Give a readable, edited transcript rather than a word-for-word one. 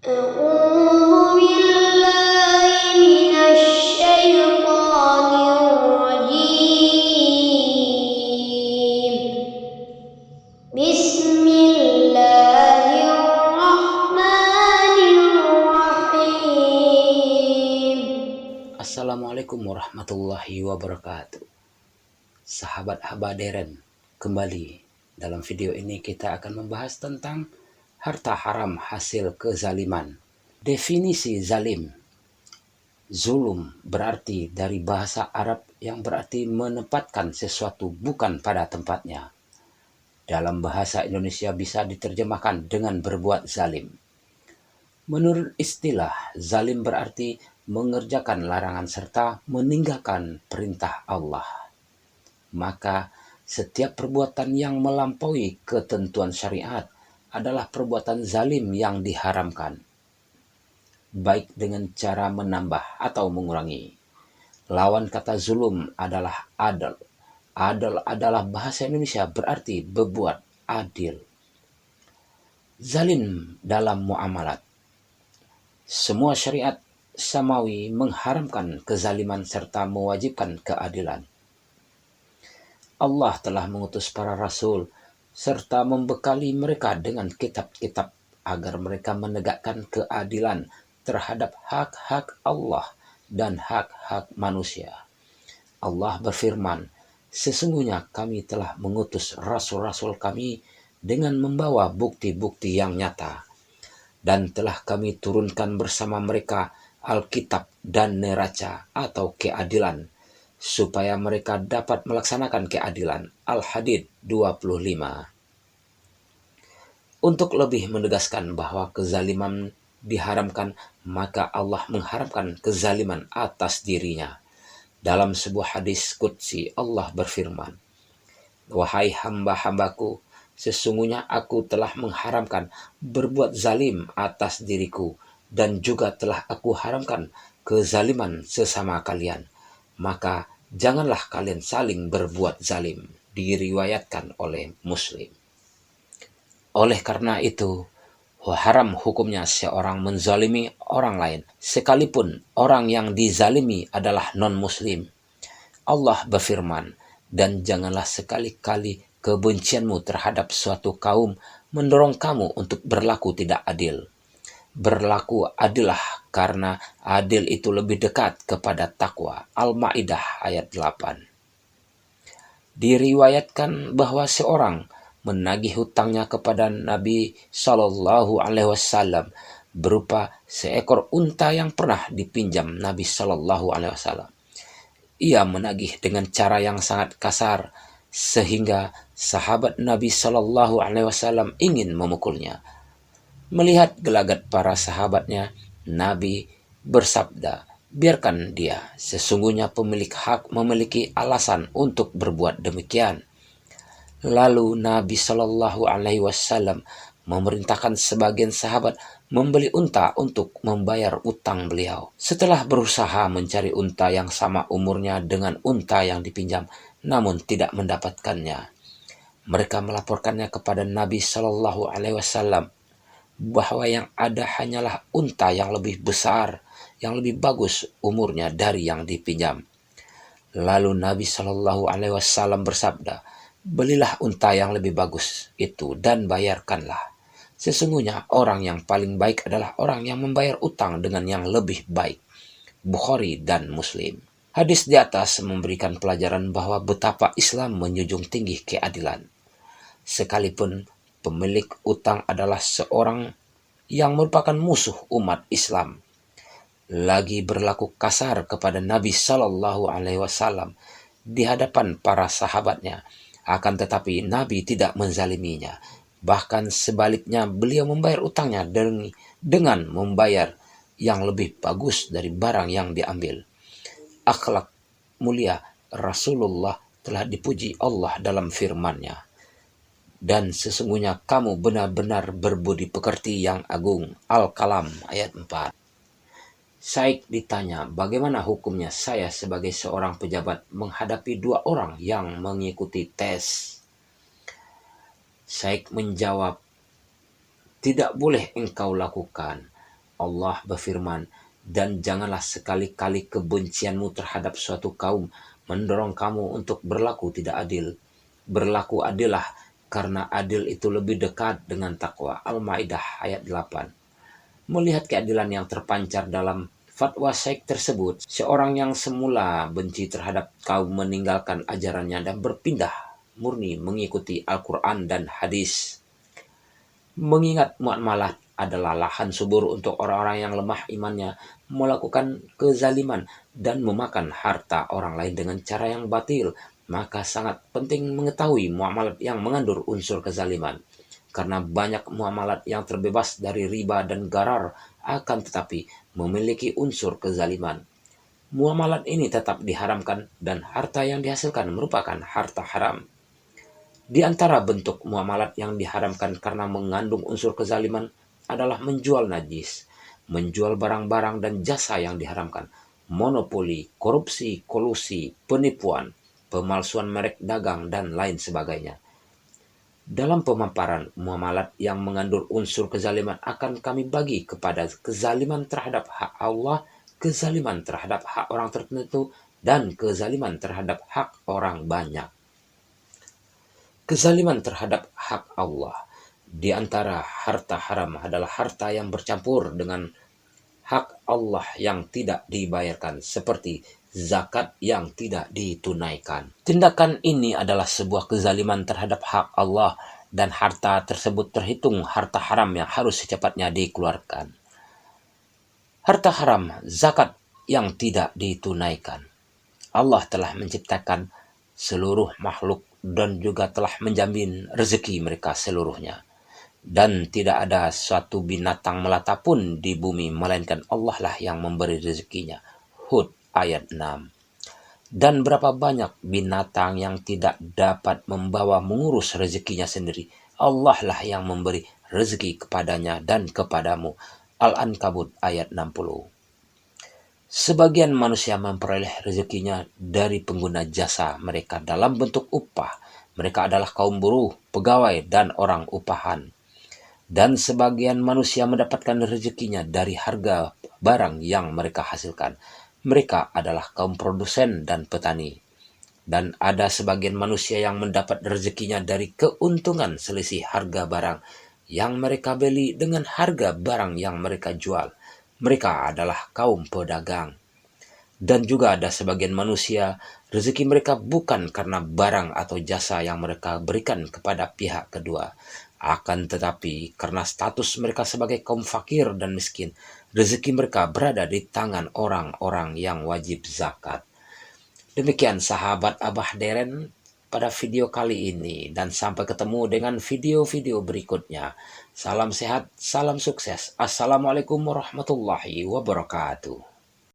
أعوذ بالله من الشيطان الرجيم بسم الله الرحمن الرحيم. Assalamualaikum warahmatullahi wabarakatuh. Sahabat Habaderen, kembali dalam video ini kita akan membahas tentang harta haram hasil kezaliman. Definisi zalim. Zulum berarti dari bahasa Arab yang berarti menempatkan sesuatu bukan pada tempatnya. Dalam bahasa Indonesia bisa diterjemahkan dengan berbuat zalim. Menurut istilah, zalim berarti mengerjakan larangan serta meninggalkan perintah Allah. Maka setiap perbuatan yang melampaui ketentuan syariat adalah perbuatan zalim yang diharamkan, baik dengan cara menambah atau mengurangi. Lawan kata zulum adalah adl. Adl adalah bahasa Indonesia berarti berbuat adil. Zalim dalam muamalat. Semua syariat samawi mengharamkan kezaliman serta mewajibkan keadilan. Allah telah mengutus para rasul serta membekali mereka dengan kitab-kitab agar mereka menegakkan keadilan terhadap hak-hak Allah dan hak-hak manusia. Allah berfirman, sesungguhnya kami telah mengutus rasul-rasul kami dengan membawa bukti-bukti yang nyata. Dan telah kami turunkan bersama mereka Alkitab dan neraca atau keadilan, supaya mereka dapat melaksanakan keadilan. Al-Hadid 25. Untuk lebih menegaskan bahwa kezaliman diharamkan, maka Allah mengharamkan kezaliman atas dirinya. Dalam sebuah hadis qudsi Allah berfirman, wahai hamba-hambaku, sesungguhnya aku telah mengharamkan berbuat zalim atas diriku dan juga telah aku haramkan kezaliman sesama kalian. Maka janganlah kalian saling berbuat zalim. Diriwayatkan oleh Muslim. Oleh karena itu, haram hukumnya seorang menzalimi orang lain, sekalipun orang yang dizalimi adalah non-muslim. Allah berfirman, dan janganlah sekali-kali kebencianmu terhadap suatu kaum mendorong kamu untuk berlaku tidak adil. Berlaku adillah karena adil itu lebih dekat kepada takwa. Al-Maidah ayat 8. Diriwayatkan bahwa seorang menagih hutangnya kepada Nabi Shallallahu Alaihi Wasallam berupa seekor unta yang pernah dipinjam Nabi Shallallahu Alaihi Wasallam. Ia menagih dengan cara yang sangat kasar sehingga sahabat Nabi Shallallahu Alaihi Wasallam ingin memukulnya. Melihat gelagat para sahabatnya, Nabi bersabda, biarkan dia, sesungguhnya pemilik hak memiliki alasan untuk berbuat demikian. Lalu Nabi Shallallahu Alaihi Wasallam memerintahkan sebagian sahabat membeli unta untuk membayar utang beliau. Setelah berusaha mencari unta yang sama umurnya dengan unta yang dipinjam, namun tidak mendapatkannya, mereka melaporkannya kepada Nabi Shallallahu Alaihi Wasallam bahwa yang ada hanyalah unta yang lebih besar, yang lebih bagus umurnya dari yang dipinjam. Lalu Nabi Shallallahu Alaihi Wasallam bersabda, belilah unta yang lebih bagus itu dan bayarkanlah. Sesungguhnya orang yang paling baik adalah orang yang membayar utang dengan yang lebih baik. Bukhari dan Muslim. Hadis di atas memberikan pelajaran bahwa betapa Islam menjunjung tinggi keadilan. Sekalipun pemilik utang adalah seorang yang merupakan musuh umat Islam, lagi berlaku kasar kepada Nabi Shallallahu Alaihi Wasallam di hadapan para sahabatnya. Akan tetapi Nabi tidak menzaliminya. Bahkan sebaliknya beliau membayar utangnya dengan membayar yang lebih bagus dari barang yang diambil. Akhlak mulia Rasulullah telah dipuji Allah dalam firman-Nya. Dan sesungguhnya kamu benar-benar berbudi pekerti yang agung. Al-Kalam ayat 4. Syekh ditanya, bagaimana hukumnya saya sebagai seorang pejabat menghadapi dua orang yang mengikuti tes? Syekh menjawab, tidak boleh engkau lakukan. Allah berfirman, dan janganlah sekali-kali kebencianmu terhadap suatu kaum mendorong kamu untuk berlaku tidak adil. Berlaku adillah, karena adil itu lebih dekat dengan takwa. Al-Maidah ayat 8. Melihat keadilan yang terpancar dalam fatwa Syekh tersebut, seorang yang semula benci terhadap kaum meninggalkan ajarannya dan berpindah murni mengikuti Al-Quran dan hadis. Mengingat muamalah adalah lahan subur untuk orang-orang yang lemah imannya melakukan kezaliman dan memakan harta orang lain dengan cara yang batil, maka sangat penting mengetahui muamalat yang mengandung unsur kezaliman. Karena banyak muamalat yang terbebas dari riba dan gharar akan tetapi memiliki unsur kezaliman. Muamalat ini tetap diharamkan dan harta yang dihasilkan merupakan harta haram. Di antara bentuk muamalat yang diharamkan karena mengandung unsur kezaliman adalah menjual najis, menjual barang-barang dan jasa yang diharamkan, monopoli, korupsi, kolusi, penipuan, pemalsuan merek dagang, dan lain sebagainya. Dalam pemaparan muamalat yang mengandung unsur kezaliman akan kami bagi kepada kezaliman terhadap hak Allah, kezaliman terhadap hak orang tertentu, dan kezaliman terhadap hak orang banyak. Kezaliman terhadap hak Allah. Di antara harta haram adalah harta yang bercampur dengan hak Allah yang tidak dibayarkan, seperti zakat yang tidak ditunaikan. Tindakan ini adalah sebuah kezaliman terhadap hak Allah dan harta tersebut terhitung harta haram yang harus secepatnya dikeluarkan. Harta haram, zakat yang tidak ditunaikan. Allah telah menciptakan seluruh makhluk dan juga telah menjamin rezeki mereka seluruhnya. Dan tidak ada suatu binatang melata pun di bumi, melainkan Allah lah yang memberi rezekinya. Hud ayat 6. Dan berapa banyak binatang yang tidak dapat membawa mengurus rezekinya sendiri. Allah lah yang memberi rezeki kepadanya dan kepadamu. Al-Ankabut ayat 60. Sebagian manusia memperoleh rezekinya dari pengguna jasa mereka dalam bentuk upah. Mereka adalah kaum buruh, pegawai, dan orang upahan. Dan sebagian manusia mendapatkan rezekinya dari harga barang yang mereka hasilkan. Mereka adalah kaum produsen dan petani. Dan ada sebagian manusia yang mendapat rezekinya dari keuntungan selisih harga barang yang mereka beli dengan harga barang yang mereka jual. Mereka adalah kaum pedagang. Dan juga ada sebagian manusia, rezeki mereka bukan karena barang atau jasa yang mereka berikan kepada pihak kedua. Akan tetapi, karena status mereka sebagai kaum fakir dan miskin, rezeki mereka berada di tangan orang-orang yang wajib zakat. Demikian sahabat Abah Deren pada video kali ini, dan sampai ketemu dengan video-video berikutnya. Salam sehat, salam sukses. Assalamualaikum warahmatullahi wabarakatuh.